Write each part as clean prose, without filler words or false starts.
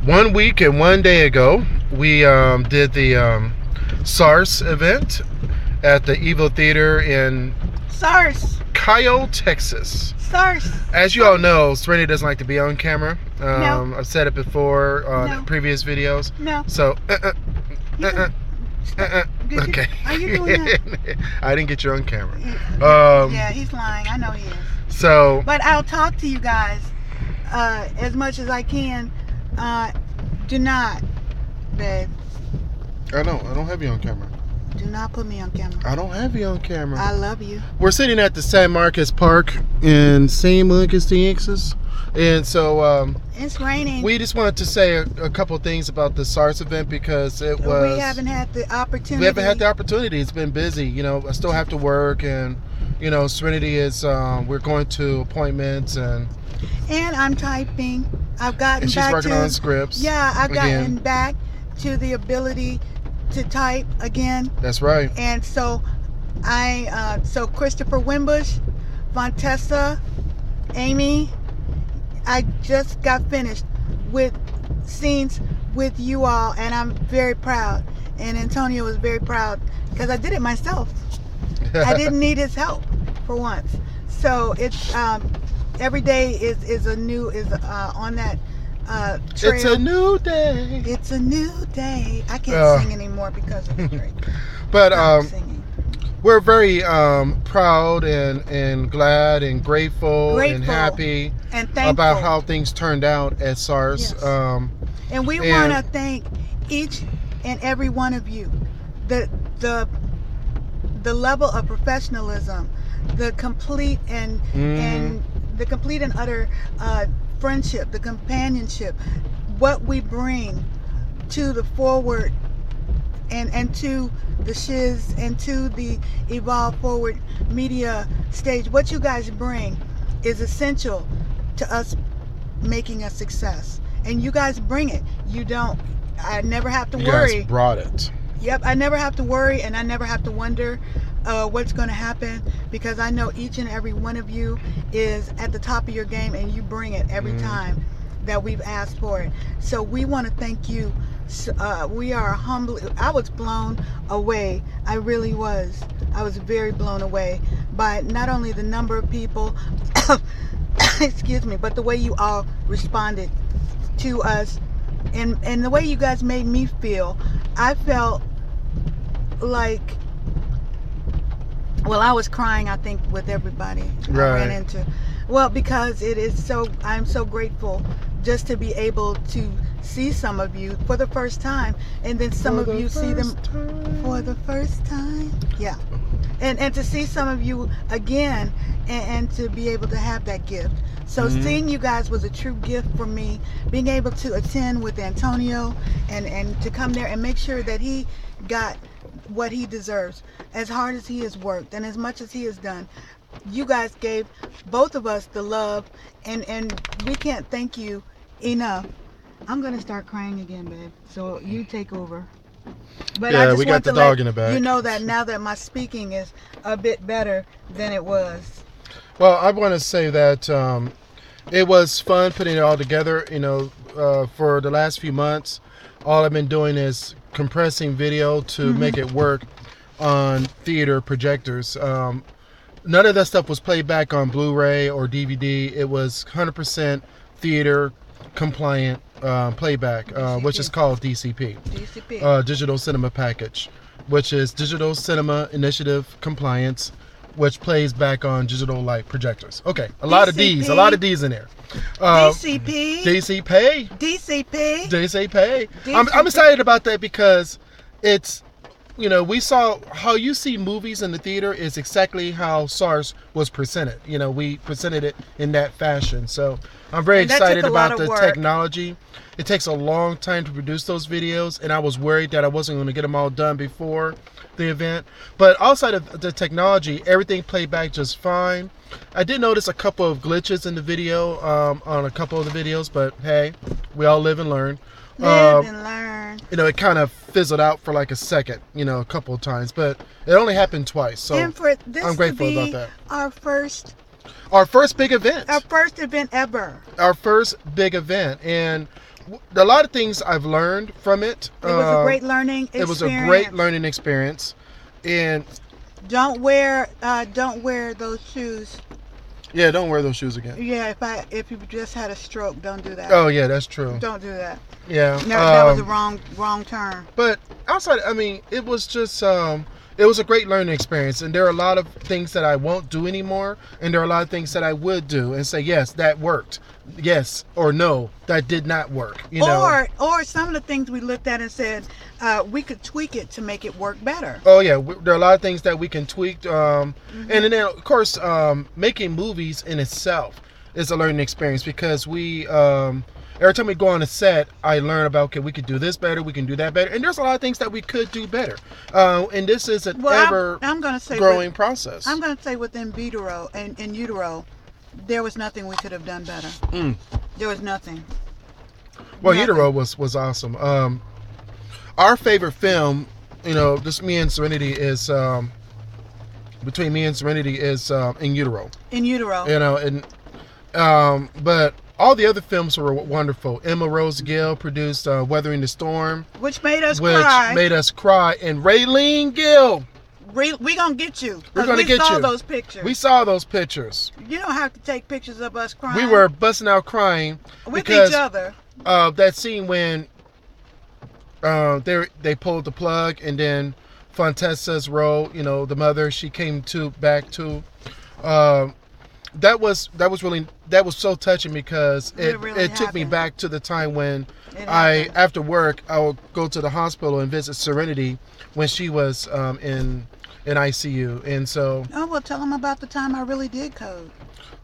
1 week and 1 day ago, we did the SARS event at the Evil Theater in SARS. Kyle, Texas. SARS. As you all know, Serenity doesn't like to be on camera. No. I've said it before on No. previous videos. No. So, Did okay. Are you doing that? I didn't get you on camera. Yeah, he's lying. I know he is. So, But I'll talk to you guys as much as I can. Do not, babe. I don't have you on camera. Do not put me on camera. I don't have you on camera. I love you. We're sitting at the San Marcos Park in San Marcos, Texas. And so It's raining. we just wanted to say a couple of things about the SARS event because it was... We haven't had the opportunity. We haven't had the opportunity. It's been busy. You know, I still have to work, and, you know, Serenity is... we're going to appointments, and I'm typing. I've gotten she's back working to... on scripts. Yeah, I've again. gotten back to the ability to type again. That's right. And so so Christopher Wimbush, Fontessa, Amy, I just got finished with scenes with you all, and I'm very proud. And Antonio was very proud because I did it myself. I didn't need his help for once. So it's every day is on that trail. It's a new day. It's a new day. I can't sing anymore because of the drink. But Singing. we're very proud and glad and grateful and happy and thankful about how things turned out at SARS. Yes. And we want to thank each and every one of you. The level of professionalism, the complete and the complete and utter friendship, the companionship, what we bring to the forward and to the shiz and to the Evolve Forward media stage. What you guys bring is essential to us making a success, and you guys bring it. I never have to worry. You guys brought it. Yep, I never have to worry, and I never have to wonder what's going to happen, because I know each and every one of you is at the top of your game, and you bring it every time that we've asked for it. So we want to thank you. We are humbly... I was blown away. I really was. I was very blown away by not only the number of people, excuse me, but the way you all responded to us, and the way you guys made me feel. I felt like, well, I was crying, I think, with everybody I ran into. Well, because I'm so grateful just to be able to see some of you for the first time, and then some of you see them for the first time. Yeah. And to see some of you again, and to be able to have that gift. So seeing you guys was a true gift for me. Being able to attend with Antonio and to come there and make sure that he got what he deserves. As hard as he has worked and as much as he has done, you guys gave both of us the love, and we can't thank you enough. I'm going to start crying again, babe. So you take over. But yeah, I just we got want the to dog in the back. you know that now that my speaking is a bit better than it was. Well, I want to say that it was fun putting it all together. You know, for the last few months, all I've been doing is compressing video to make it work on theater projectors. None of that stuff was played back on Blu-ray or DVD. It was 100% theater compliant playback, which is called DCP. DCP. Digital Cinema Package, which is Digital Cinema Initiative Compliance, which plays back on digital light projectors. Okay, a lot of D's in there. DCP. DCP. DCP. DCP. I'm excited about that because it's, you know, we saw how you see movies in the theater is exactly how SARS was presented. You know, we presented it in that fashion. So I'm very excited about the technology. It takes a long time to produce those videos, and I was worried that I wasn't going to get them all done before the event. But outside of the technology, everything played back just fine. I did notice a couple of glitches in the video on a couple of the videos, but hey, we all live and learn. Live and learn. You know, it kind of fizzled out for like a second, you know, a couple of times, but it only happened twice. So and for this I'm grateful to be about that. Our first Our first big event. Our first event ever. Our first big event. And a lot of things I've learned from it. It was a great learning experience. It was a great learning experience. And don't wear those shoes. Yeah, don't wear those shoes again. Yeah, if you just had a stroke, don't do that. Oh yeah, that's true. Don't do that. Yeah. No, that was the wrong turn. But outside, I mean, it was just it was a great learning experience, and there are a lot of things that I won't do anymore, and there are a lot of things that I would do and say, yes, that worked. Yes or no, that did not work. You know? Or some of the things we looked at and said we could tweak it to make it work better. Oh yeah, there are a lot of things that we can tweak, and then of course making movies in itself is a learning experience, because we every time we go on a set, I learn about, okay, we could do this better, we can do that better, and there's a lot of things that we could do better, and this is an growing process. I'm going to say within vitro and in utero, there was nothing we could have done better. There was nothing. Well, utero was awesome. Our favorite film, you know, just me and Serenity is between me and Serenity is In Utero. In Utero. You know, and but all the other films were wonderful. Emma Rose Gill produced Weathering the Storm, which made us cry. And Raylene Gill. We're gonna get you. We're gonna get you. We saw those pictures. We saw those pictures. You don't have to take pictures of us crying. We were busting out crying with each other. That scene when they pulled the plug, and then Fontessa's role, you know, the mother, she came back to. That was so touching, because it took me back to the time when after work I would go to the hospital and visit Serenity when she was in ICU, and so. Oh well, tell them about the time I really did code.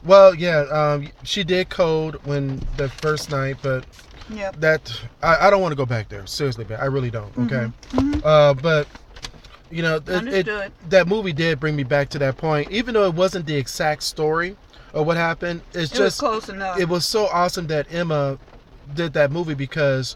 Well, yeah, she did code when the first night, but that I don't want to go back there, seriously, but I really don't. Okay, but. You know, that movie did bring me back to that point, even though it wasn't the exact story of what happened. It was close enough. It was so awesome that Emma did that movie, because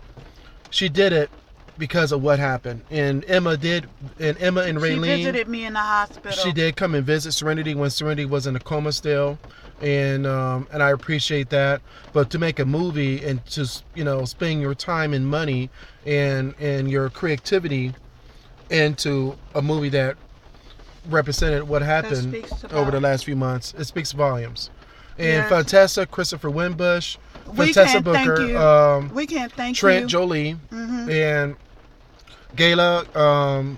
she did it because of what happened. And Emma and Raylene. She visited me in the hospital. She did come and visit Serenity when Serenity was in a coma still, and I appreciate that. But to make a movie and just, you know, spend your time and money and your creativity into a movie that represented what happened over the last few months, it speaks volumes. And Fontessa, Christopher Winbush, Fontessa Booker, we can't thank Trent Jolie, and Gayla,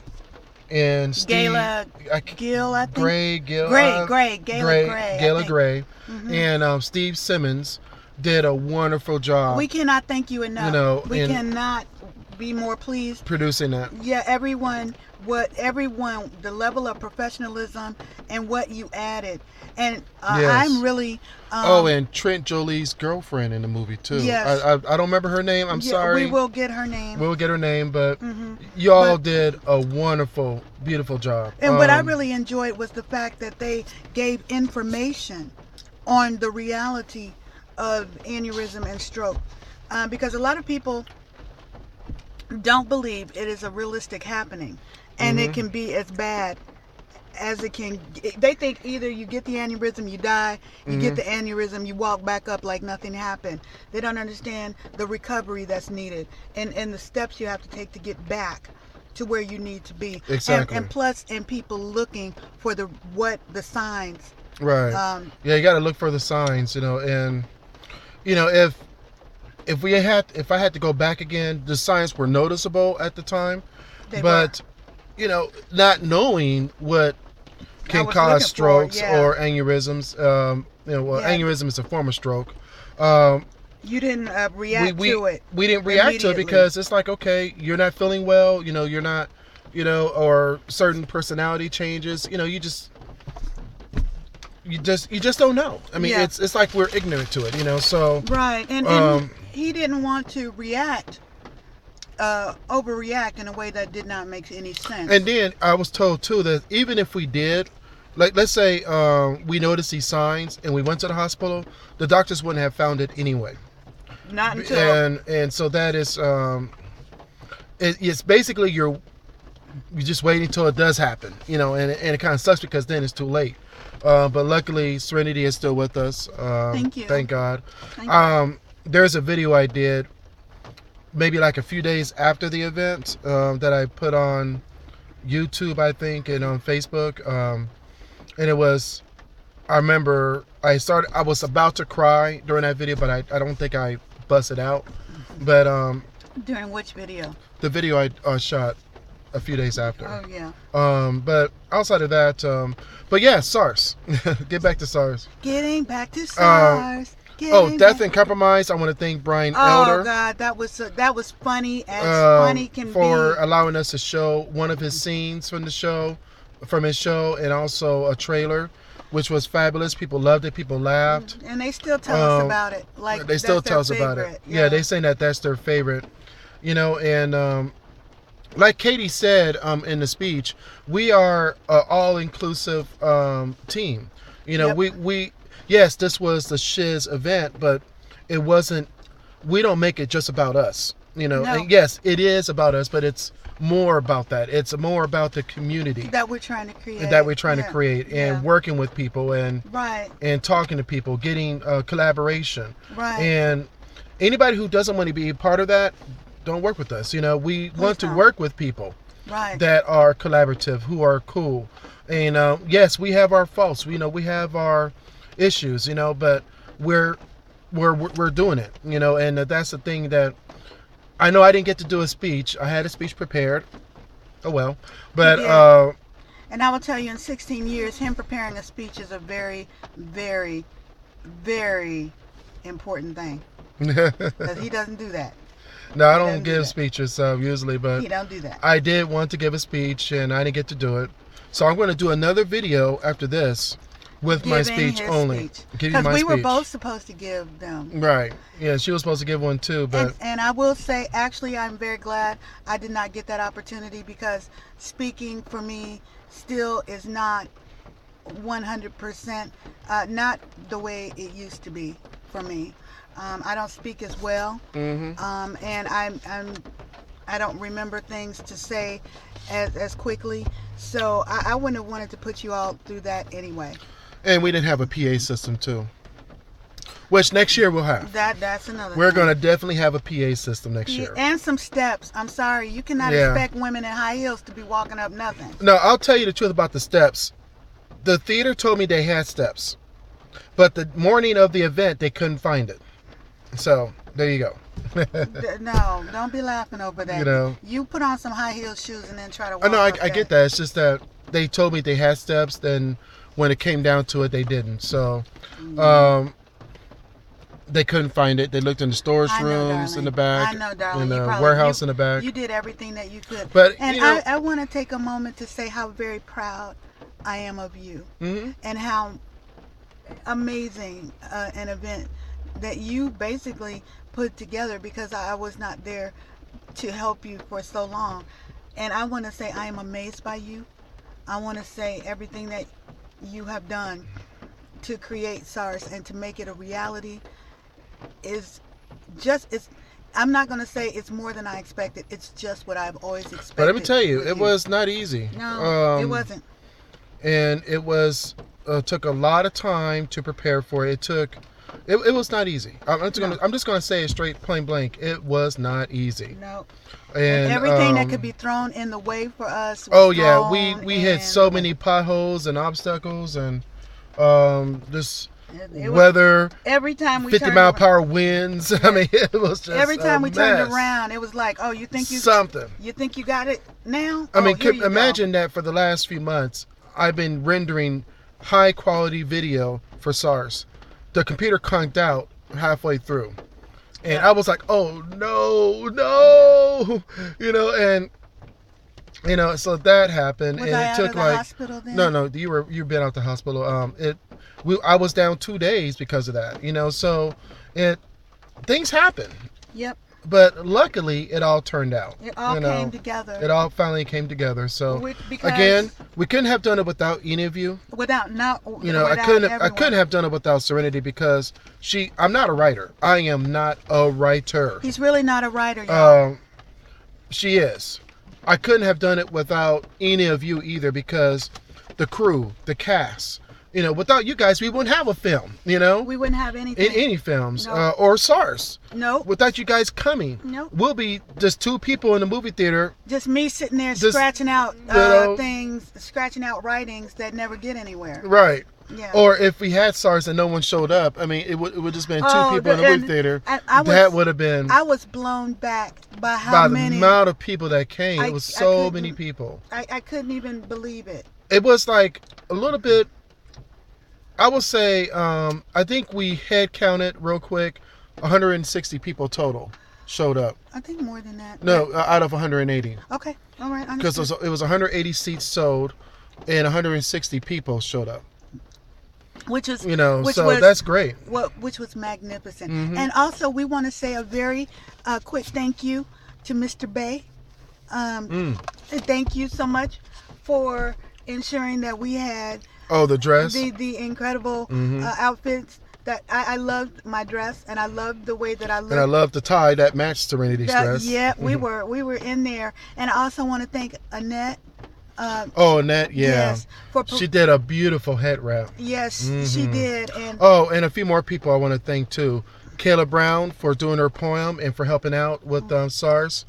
and Steve, Gill, I think. Gayla Gray, and Steve Simmons did a wonderful job. We cannot thank you enough. You know, we cannot be more pleased producing that. Yeah, everyone, the level of professionalism and what you added, and I'm really. And Trent Jolie's girlfriend in the movie too. Yes. I don't remember her name. I'm sorry. We will get her name. We'll get her name, but y'all did a wonderful, beautiful job. And what I really enjoyed was the fact that they gave information on the reality of aneurysm and stroke, because a lot of people don't believe it is a realistic happening, and it can be as bad as it can. They think either you get the aneurysm, you die, you get the aneurysm, you walk back up like nothing happened. They don't understand the recovery that's needed and the steps you have to take to get back to where you need to be. Exactly. And plus, people looking for the signs. Right. You got to look for the signs, you know, and you know, if I had to go back again, the signs were noticeable at the time, but you know, not knowing what can cause strokes or aneurysms. Aneurysm is a form of stroke. You didn't react to it. We didn't react to it because it's like, okay, you're not feeling well. You know, you're not. You know, or certain personality changes. You know, you just don't know. I mean, it's like we're ignorant to it. You know, so right and he didn't want to overreact in a way that did not make any sense. And then I was told too that even if we did, like, let's say we noticed these signs and we went to the hospital, the doctors wouldn't have found it anyway. Not until and so that is it's basically you're just waiting until it does happen, you know, and it kind of sucks because then it's too late. But luckily, Serenity is still with us. Thank you. Thank God. Thank you. There's a video I did maybe like a few days after the event that I put on YouTube, I think, and on Facebook. And it was, I remember I was about to cry during that video, but I don't think I busted out. But during which video? The video I shot a few days after. Oh yeah. But outside of that, but yeah, SARS. Get back to SARS. Getting back to SARS. Death and Compromise. I want to thank Brian Elder. Oh God, that was funny as funny can be. For allowing us to show one of his scenes from his show, and also a trailer, which was fabulous. People loved it. People laughed. And they still tell us about it. Like they still tell us about it. Yeah, they say that's their favorite. You know, and like Katie said in the speech, we are an all-inclusive team. You know, we yes, this was the shiz event, but it wasn't. We don't make it just about us. You know, and yes, it is about us, but it's more about that. It's more about the community that we're trying to create. And working with people and talking to people, getting collaboration. Right. And anybody who doesn't want to be a part of that, don't work with us. You know, we want to work with people that are collaborative, who are cool. And yes, we have our faults. We have our issues. But we're doing it. And that's the thing that. I know I didn't get to do a speech. I had a speech prepared. Oh well. But and I will tell you, in 16 years, him preparing a speech is a very, very, very important thing. Because he doesn't do that. No, I don't give speeches usually, but he don't do that. I did want to give a speech, and I didn't get to do it. So I'm going to do another video after this with my speech only. Because we were both supposed to give them. Right. Yeah, she was supposed to give one too. But and I will say, actually, I'm very glad I did not get that opportunity, because speaking for me still is not 100%, not the way it used to be for me. I don't speak as well. And I don't remember things to say as quickly. So I wouldn't have wanted to put you all through that anyway. And we didn't have a PA system too, which next year we'll have. That's another. We're going to definitely have a PA system next year. And some steps. I'm sorry, you cannot expect women in high heels to be walking up nothing. No, I'll tell you the truth about the steps. The theater told me they had steps, but the morning of the event they couldn't find it. So there you go. No, don't be laughing over that. You put on some high heel shoes and then try to walk. No, I get that. It's just that they told me they had steps, then when it came down to it, they didn't. So they couldn't find it. They looked in the storage rooms in the back. I know, darling. In the warehouse in the back. You did everything that you could. But I want to take a moment to say how very proud I am of you, and how amazing an event that you basically put together, because I was not there to help you for so long. And I want to say I am amazed by you. I want to say everything that you have done to create SARS and to make it a reality I'm not going to say it's more than I expected. It's just what I've always expected. But let me tell you, it was not easy. No, it wasn't. And it was took a lot of time to prepare for it. It was not easy. I'm just gonna say it straight, plain blank. It was not easy. No. And everything that could be thrown in the way for us. We hit so many potholes and obstacles and this weather. Every time we 50-mile-per-hour winds. I mean, it was just every time we mess. turned around, it was like, oh, you think you think you got it now? I mean, imagine that for the last few months, I've been rendering high quality video for SARS. The computer conked out halfway through, and I was like, "Oh no!" So that happened, was and I it out took of the like hospital then? No, you've been out the hospital. I was down 2 days because of that. So things happen. Yep. But luckily, it all turned out. It all came together. It all finally came together. So again, we couldn't have done it without any of you. I couldn't have done it without Serenity, because I'm not a writer. I am not a writer. He's really not a writer, y'all. She is. I couldn't have done it without any of you either, because the crew, the cast, without you guys, we wouldn't have a film. We wouldn't have anything. Any films No. or SARS. No. Without you guys coming. No. We'll be just two people in the movie theater. Just me sitting there Just scratching out things, scratching out writings that never get anywhere. Right. Yeah. Or if we had SARS and no one showed up, I mean, it would just been two people in the movie theater. That would have been. I was blown back by the amount of people that came. It was so many people. I couldn't even believe it. It was like a little bit. I would say, I think we head counted real quick, 160 people total showed up. I think more than that. No, out of 180. Okay, all right. Because it was 180 seats sold, and 160 people showed up. Which is, that's great. Which was magnificent. Mm-hmm. And also, we want to say a very quick thank you to Mr. Bay. Thank you so much for ensuring that we had the dress, the incredible outfits. That I loved my dress, and I loved the way that I looked. And I loved the tie that matched Serenity's dress. Yeah, we were in there. And I also want to thank Annette. Annette, yeah. Yes, she did a beautiful head wrap. Yes, she did. And and a few more people I want to thank too. Kayla Brown for doing her poem and for helping out with SARS.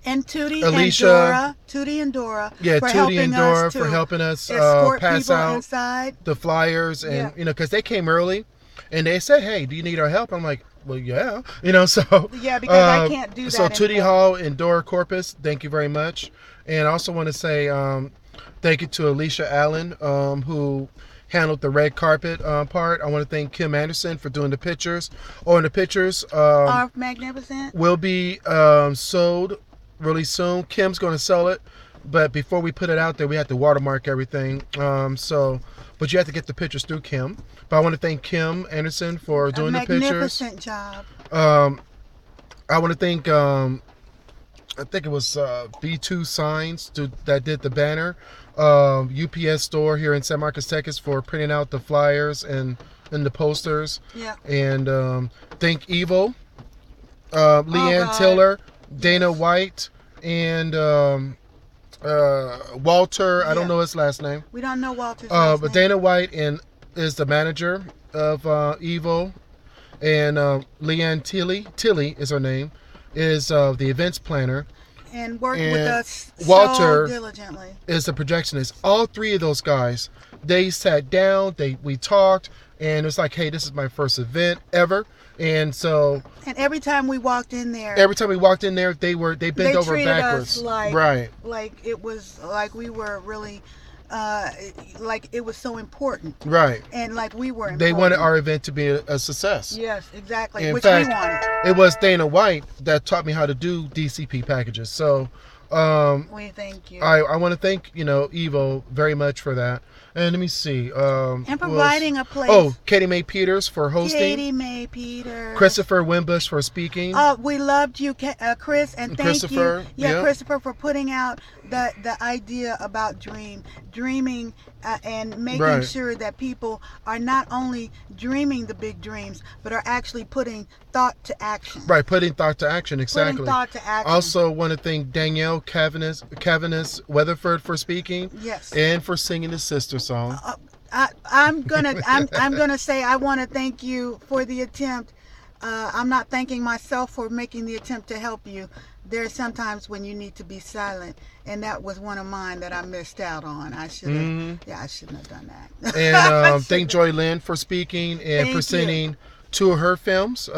And Tootie Alicia, and Dora. Yeah, for Tootie and Dora for helping us escort pass people out inside. The flyers, and because they came early, and they said, "Hey, do you need our help?" I'm like, "Well, yeah," so yeah, because I can't do that. So Tootie Hall and Dora Corpus, thank you very much, and I also want to say thank you to Alicia Allen, who handled the red carpet part. I want to thank Kim Anderson for doing the pictures. And the pictures are magnificent. Will be sold really soon. Kim's going to sell it, but before we put it out there, we have to watermark everything. But you have to get the pictures through Kim. But I want to thank Kim Anderson for doing the pictures. Magnificent job. I want to thank I think it was B2 Signs that did the banner. UPS store here in San Marcos, Texas, for printing out the flyers and the posters. Yeah. And thank Evo, Leanne Tiller, Dana White, and Walter. I don't know his last name. We don't know Walter's last but name. Dana White is the manager of Evo, and Leanne Tilly is her name, is the events planner. And worked with us Walter so diligently. Is the projectionist. All three of those guys, they sat down, we talked, and it was like, hey, this is my first event ever. And so, and every time we walked in there, they bent over backwards. Us like it was like we were really like it was so important. Right. And like we were important. They wanted our event to be a success. Yes, exactly. In which fact, we wanted. It was Dana White that taught me how to do DCP packages. So we thank you. I want to thank Evo very much for that. And let me see. And providing a place. Oh, Katie Mae Peters for hosting. Katie Mae Peters. Christopher Wimbush for speaking. We loved you, Chris, and thank you. Yeah, Christopher, for putting out the idea about dreaming, and making sure that people are not only dreaming the big dreams, but are actually putting thought to action. Right, putting thought to action, exactly. Putting thought to action. Also want to thank Danielle Cavanis Weatherford for speaking. Yes. And for singing the sister song. I'm gonna say I want to thank you for the attempt. I'm not thanking myself for making the attempt to help you. There's sometimes when you need to be silent, and that was one of mine that I missed out on. I should have, I shouldn't have done that. And thank Joy Lynn for speaking and presenting two of her films.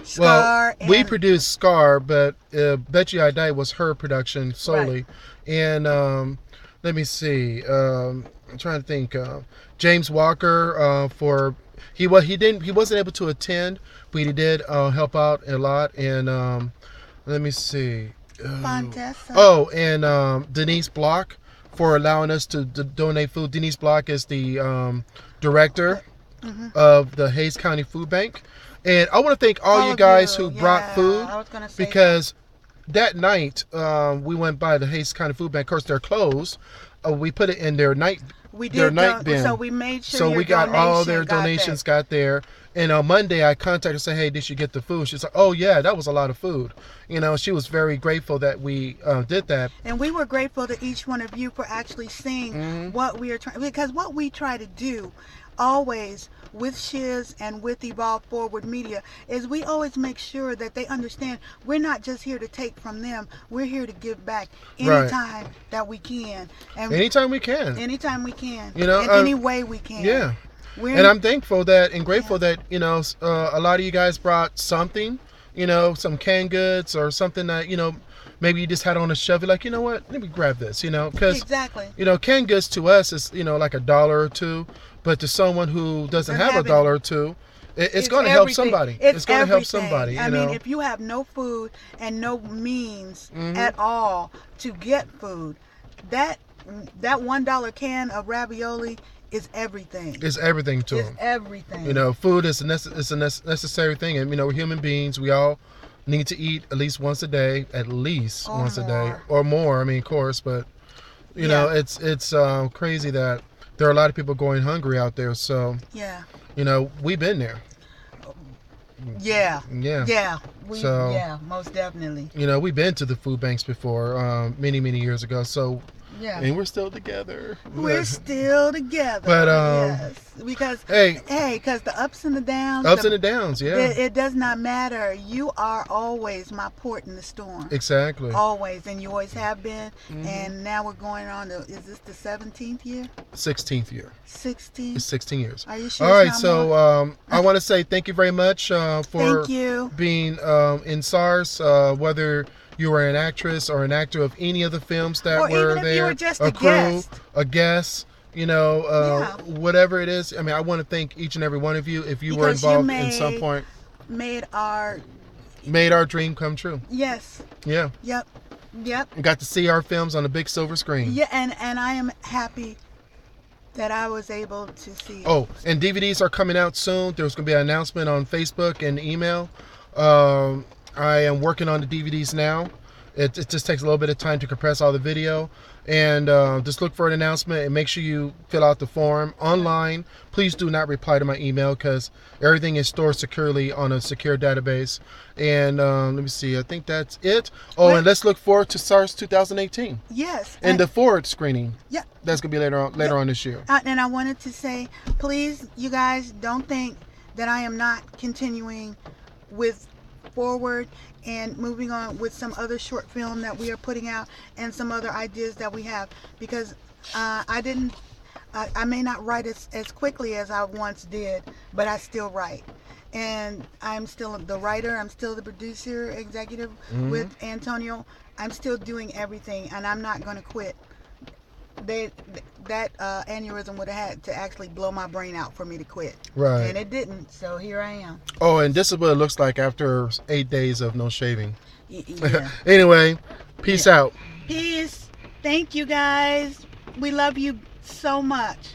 Scar. We produced Scar, but Bet You I Die was her production solely. Right. And let me see. I'm trying to think. James Walker he wasn't able to attend, but he did help out a lot. And let me see. And Denise Block for allowing us to donate food. Denise Block is the director of the Hays County Food Bank. And I want to thank all you guys who brought food, because that night we went by the Hays County Food Bank. Of course, they're closed. We put it in their night bin. So we made sure. So we got all their donations got there, And on Monday, I contacted her and said, hey, did you get the food? She's like, oh, yeah, that was a lot of food. You know, she was very grateful that we did that. And we were grateful to each one of you for actually seeing what we are trying, because what we try to do always with Shiz and with Evolve Forward Media is we always make sure that they understand we're not just here to take from them, we're here to give back anytime that we can. And anytime we can. Anytime we can. You know, in any way we can. Yeah. And I'm thankful that and grateful that, you know, a lot of you guys brought something, you know, some canned goods or something that, you know, maybe you just had on a shelf. You're like, you know what, let me grab this, you know, because, you know, canned goods to us is, you know, like $1 or $2. But to someone who doesn't have $1 or $2, it's going to help somebody. It's going to help somebody. I mean, if you have no food and no means at all to get food, that $1 can of ravioli is everything. It's everything to them. It's everything. You know, food is a necessary thing, and you know, we're human beings. We all need to eat at least once a day, a day, or more. I mean, of course, but you know, it's crazy that there are a lot of people going hungry out there. So you know, we've been there. Yeah, most definitely. You know, we've been to the food banks before, many years ago. So. Yeah. And we're still together. We're still together. But yes, because because the ups and the downs. Yeah. It does not matter. You are always my port in the storm. Exactly. Always, and you always have been. And now we're going on to, is this the 17th year? 16th year. 16. It's 16 years. Are you sure? All right. So I want to say thank you very much for being in SARS. Whether you were an actress or an actor of any of the films that were there, you were just a crew, a guest, you know, whatever it is. I mean, I want to thank each and every one of you if you were involved in some point. Made our dream come true. Yes. Yeah. Yep. We got to see our films on a big silver screen. Yeah, and I am happy that I was able to see it. Oh, and DVDs are coming out soon. There's going to be an announcement on Facebook and email. I am working on the DVDs now. It just takes a little bit of time to compress all the video. And just look for an announcement and make sure you fill out the form online. Please do not reply to my email because everything is stored securely on a secure database. And let me see, I think that's it. Oh, and let's look forward to SARS 2018. Yes. And the forward screening. Yeah. That's going to be later on this year. And I wanted to say, please, you guys, don't think that I am not continuing with Forward and moving on with some other short film that we are putting out and some other ideas that we have, because I may not write as quickly as I once did, but I still write, and I'm still the writer, I'm still the producer executive with Antonio. I'm still doing everything, and I'm not going to quit. That aneurysm would have had to actually blow my brain out for me to quit. Right. And it didn't, so here I am. Oh, and this is what it looks like after 8 days of no shaving. Yeah. Anyway, peace out. Peace. Thank you, guys. We love you so much.